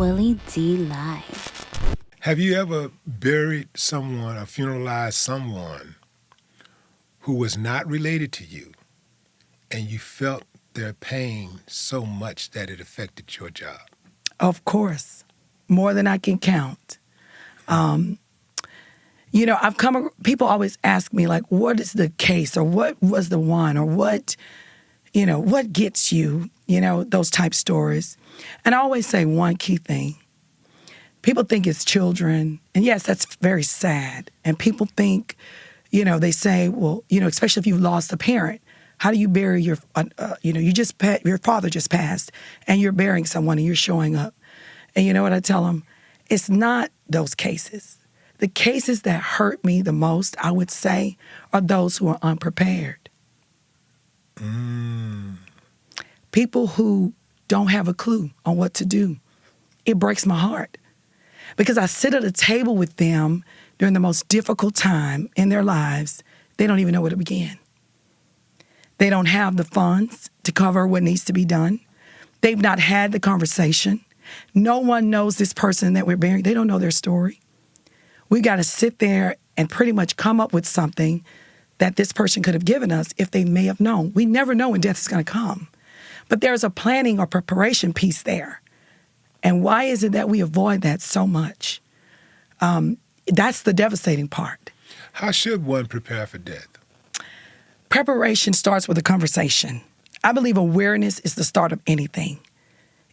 Willie D. Live. Have you ever buried someone or funeralized someone who was not related to you and you felt their pain so much that it affected your job? Of course, more than I can count. People always ask me, like, what is the case, or what was the one, or what gets you, those type stories. And I always say one key thing. People think it's children, and yes, that's very sad. And people think, they say, well, especially if you've lost a parent, how do you bury your father just passed, and you're burying someone and you're showing up. And you know what I tell them? It's not those cases. The cases that hurt me the most, I would say, are those who are unprepared. People who don't have a clue on what to do. It breaks my heart because I sit at a table with them during the most difficult time in their lives. They don't even know where to begin. They don't have the funds to cover what needs to be done. They've not had the conversation. No one knows this person that we're burying. They don't know their story. We got to sit there and pretty much come up with something that this person could have given us if they may have known. We never know when death is going to come. But there's a planning or preparation piece there. And why is it that we avoid that so much? That's the devastating part. How should one prepare for death? Preparation starts with a conversation. I believe awareness is the start of anything.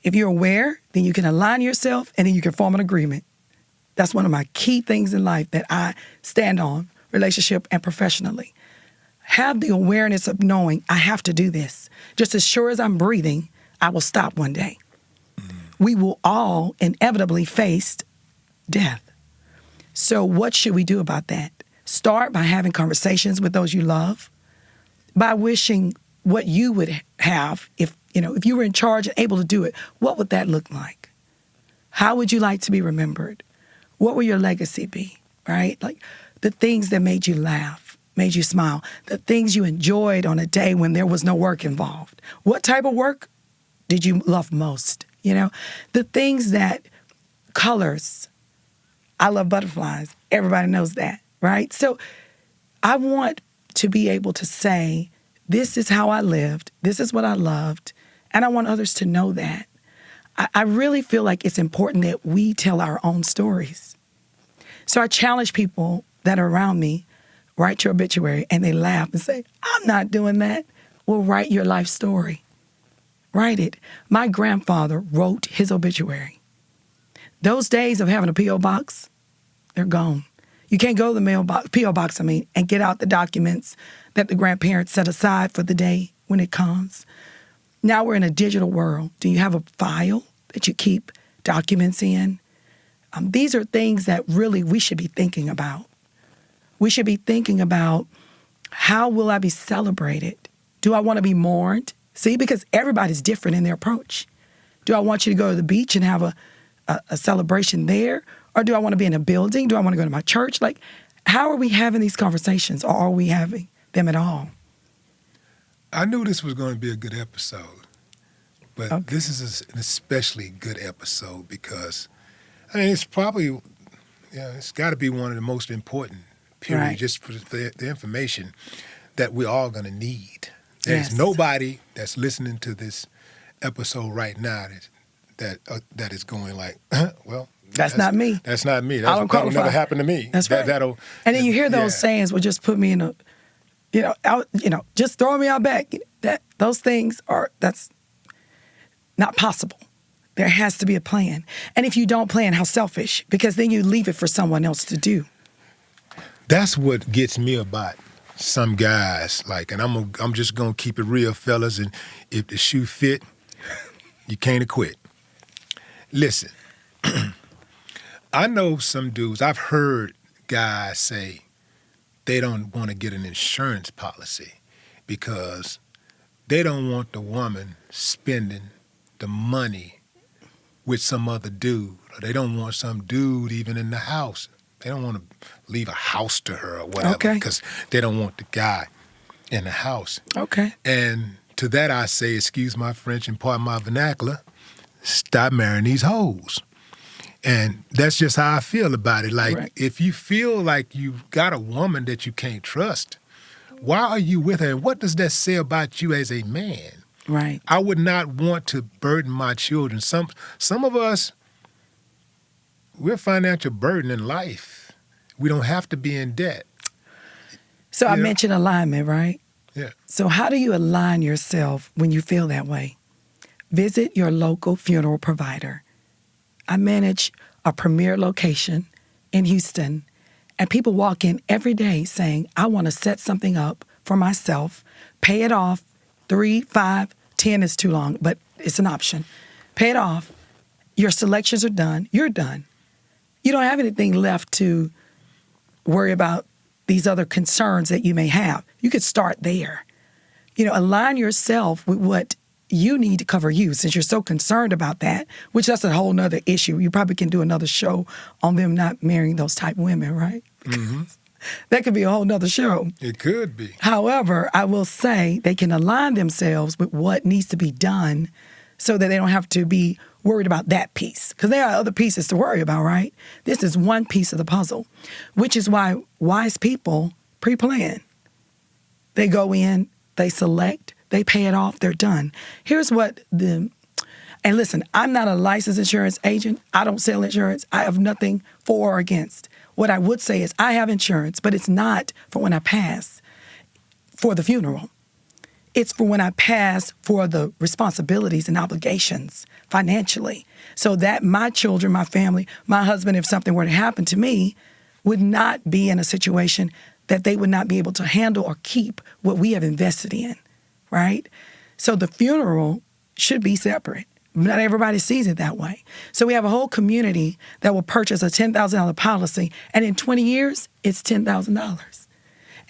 If you're aware, then you can align yourself and then you can form an agreement. That's one of my key things in life that I stand on, relationship and professionally. Have the awareness of knowing I have to do this. Just as sure as I'm breathing, I will stop one day. We will all inevitably face death. So what should we do about that? Start by having conversations with those you love, by wishing what you would have if you were in charge and able to do it. What would that look like? How would you like to be remembered? What will your legacy be, right? Like the things that made you laugh, made you smile, the things you enjoyed on a day when there was no work involved. What type of work did you love most? The things that, colors. I love butterflies. Everybody knows that, right? So I want to be able to say, this is how I lived, this is what I loved, and I want others to know that. I really feel like it's important that we tell our own stories. So I challenge people that are around me, write your obituary, and they laugh and say, I'm not doing that. Well, write your life story. Write it. My grandfather wrote his obituary. Those days of having a P.O. box, they're gone. You can't go to the P.O. box, and get out the documents that the grandparents set aside for the day when it comes. Now we're in a digital world. Do you have a file that you keep documents in? These are things that really we should be thinking about. We should be thinking about, how will I be celebrated? Do I want to be mourned? See, because everybody's different in their approach. Do I want you to go to the beach and have a celebration there? Or do I want to be in a building? Do I want to go to my church? Like, how are we having these conversations, or are we having them at all? I knew this was going to be a good episode, but This is an especially good episode because, it's probably, it's got to be one of the most important, period, right, just for the information that we're all going to need. There's nobody that's listening to this episode right now that is going like, well, that's not me. That's not me. That'll never happen to me. That's right. And then you hear those sayings, well, just put me in just throw me out back. Those things that's not possible. There has to be a plan. And if you don't plan, how selfish, because then you leave it for someone else to do. That's what gets me about some guys, and I'm just gonna keep it real, fellas, and if the shoe fit, you can't quit. Listen, I know some dudes, I've heard guys say they don't want to get an insurance policy because they don't want the woman spending the money with some other dude, or they don't want some dude even in the house. They don't want to leave a house to her or whatever because they don't want the guy in the house. Okay. And to that I say, excuse my French and pardon my vernacular, stop marrying these hoes. And that's just how I feel about it. Like, Right. if you feel like you've got a woman that you can't trust, why are you with her? And what does that say about you as a man? Right. I would not want to burden my children. Some of us, we're a financial burden in life. We don't have to be in debt. So I Yeah. mentioned alignment, right? Yeah. So how do you align yourself when you feel that way? Visit your local funeral provider. I manage a premier location in Houston, and people walk in every day saying, I want to set something up for myself, pay it off, 3, 5, 10 is too long, but it's an option. Pay it off. Your selections are done. You're done. You don't have anything left to worry about these other concerns that you may have. You could start there. Align yourself with what you need to cover you, since you're so concerned about that, which that's a whole nother issue. You probably can do another show on them not marrying those type of women, right? Mm-hmm. That could be a whole nother show. It could be. However, I will say they can align themselves with what needs to be done so that they don't have to be worried about that piece. Because there are other pieces to worry about, right? This is one piece of the puzzle, which is why wise people pre-plan. They go in, they select, they pay it off, they're done. Here's what and listen, I'm not a licensed insurance agent. I don't sell insurance. I have nothing for or against. What I would say is I have insurance, but it's not for when I pass for the funeral. It's for when I pass for the responsibilities and obligations financially, so that my children, my family, my husband, if something were to happen to me, would not be in a situation that they would not be able to handle or keep what we have invested in, right? So the funeral should be separate. Not everybody sees it that way. So we have a whole community that will purchase a $10,000 policy, and in 20 years, it's $10,000.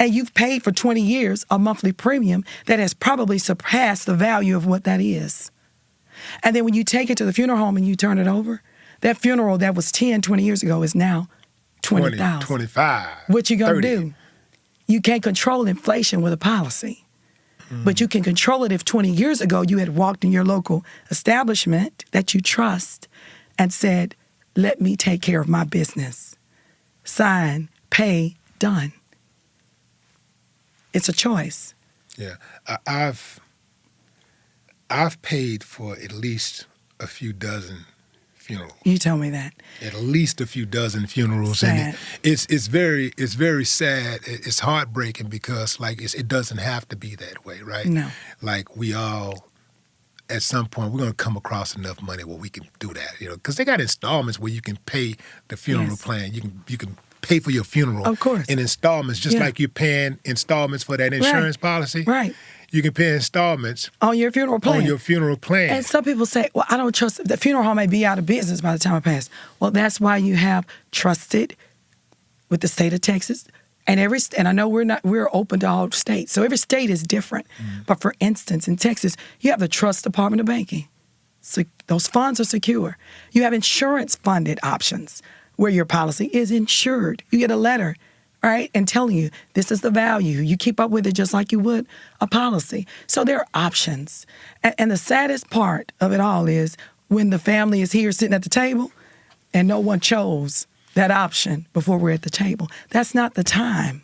And you've paid for 20 years a monthly premium that has probably surpassed the value of what that is. And then when you take it to the funeral home and you turn it over, that funeral that was 10, 20 years ago is now 20,000. 25. What you gonna 30. do? You can't control inflation with a policy. But you can control it if 20 years ago you had walked in your local establishment that you trust and said, let me take care of my business. Sign, pay, done. It's a choice. Yeah. I've paid for at least a few dozen funerals. You tell me that. At least a few dozen funerals. Sad. And it's very sad. It's heartbreaking because it doesn't have to be that way, right? No. Like, we all, at some point, we're going to come across enough money where we can do that, because they got installments where you can pay the funeral Yes. plan. You can pay for your funeral Of course. in installments, just Yeah. like you're paying installments for that insurance policy. Right. You can pay installments On your funeral plan. on your funeral plan. And some people say, well, I don't trust, the funeral home may be out of business by the time I pass. Well, that's why you have trusted with the state of Texas. And I know we're open to all states. So every state is different. But for instance, in Texas, you have the Trust Department of Banking. So those funds are secure. You have insurance funded options where your policy is insured. You get a letter, right, and telling you this is the value. You keep up with it just like you would a policy. So there are options. And the saddest part of it all is when the family is here sitting at the table and no one chose that option before we're at the table. That's not the time.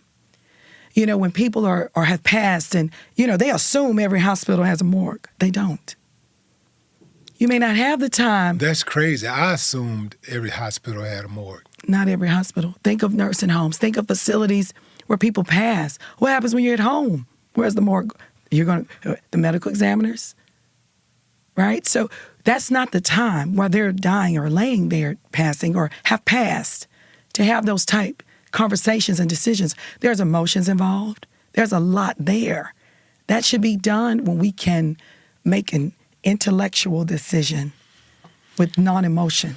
When people have passed and, they assume every hospital has a morgue. They don't. You may not have the time. That's crazy. I assumed every hospital had a morgue. Not every hospital. Think of nursing homes. Think of facilities where people pass. What happens when you're at home? Where's the morgue? The medical examiners, right? So that's not the time while they're dying or laying there passing or have passed to have those type conversations and decisions. There's emotions involved. There's a lot there. That should be done when we can make an intellectual decision with non-emotion.